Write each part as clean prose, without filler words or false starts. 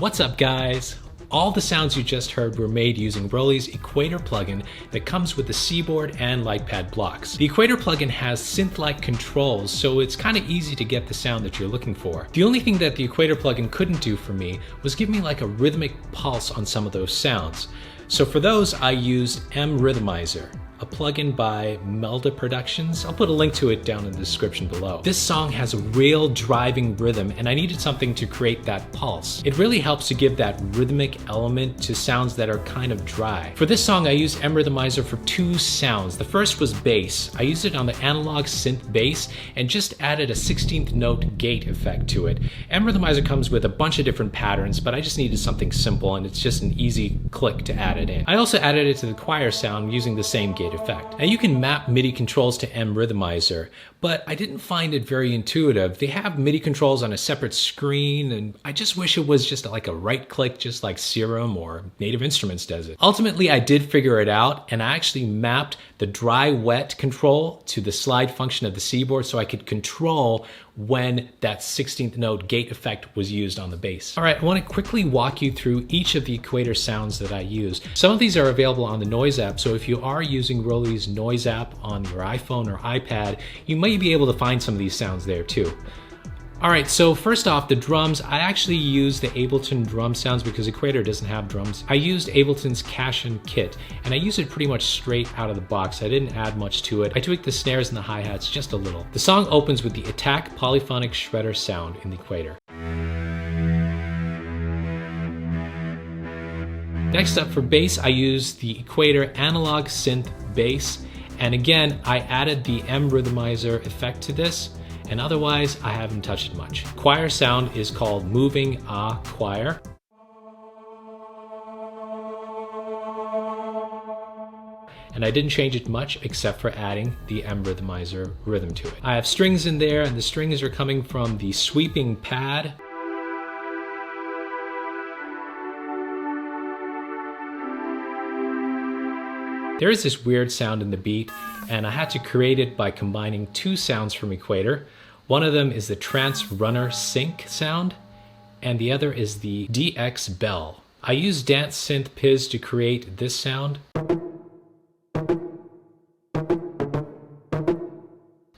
What's up, guys? All the sounds you just heard were made using Roli's Equator plugin that comes with the Seaboard and Lightpad blocks. The Equator plugin has synth-like controls, so it's kind of easy to get the sound that you're looking for. The only thing that the Equator plugin couldn't do for me was give me like a rhythmic pulse on some of those sounds. So for those, I used MRhythmizer, a plugin by MeldaProduction. I'll put a link to it down in the description below. This song has a real driving rhythm, and I needed something to create that pulse. It really helps to give that rhythmic element to sounds that are kind of dry. For this song, I used MRhythmizer for two sounds. The first was bass. I used it on the analog synth bass and just added a 16th note gate effect to it. MRhythmizer comes with a bunch of different patterns, but I just needed something simple, and it's just an easy click to add it in. I also added it to the choir sound using the same gate effect. Now you can map MIDI controls to MRhythmizer, but I didn't find it very intuitive. They have MIDI controls on a separate screen, and I just wish it was just like a right click, just like Serum or Native Instruments does it. Ultimately, I did figure it out, and I actually mapped the dry wet control to the slide function of the Seaboard so I could control when that 16th note gate effect was used on the bass. All right, I want to quickly walk you through each of the Equator sounds that I used. Some of these are available on the Noise app, so if you are using Roli's Noise app on your iPhone or iPad, you may be able to find some of these sounds there too. All right, so first off, the drums. I actually used the Ableton drum sounds because Equator doesn't have drums. I used Ableton's Cash-In kit, and I used it pretty much straight out of the box. I didn't add much to it. I tweaked the snares and the hi-hats just a little. The song opens with the Attack polyphonic shredder sound in the Equator. Next up for bass, I used the Equator analog synth bass, and again, I added the MRhythmizer effect to this, and otherwise, I haven't touched it much. Choir sound is called Moving Choir. And I didn't change it much except for adding the MRhythmizer rhythm to it. I have strings in there, and the strings are coming from the sweeping pad. There is this weird sound in the beat, and I had to create it by combining two sounds from Equator. One of them is the Trance Runner Sync sound, and the other is the DX Bell. I used Dance Synth Piz to create this sound.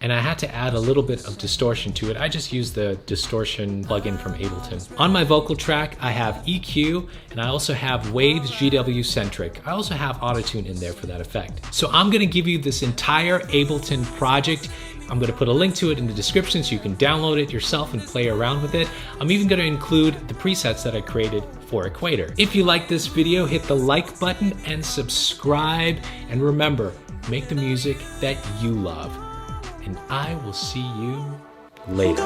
And I had to add a little bit of distortion to it. I just used the distortion plugin from Ableton. On my vocal track, I have EQ, and I also have Waves GW VoiceCentric. I also have Autotune in there for that effect. So I'm gonna give you this entire Ableton project. I'm gonna put a link to it in the description so you can download it yourself and play around with it. I'm even gonna include the presets that I created for Equator. If you like this video, hit the like button and subscribe. And remember, make the music that you love. And I will see you later.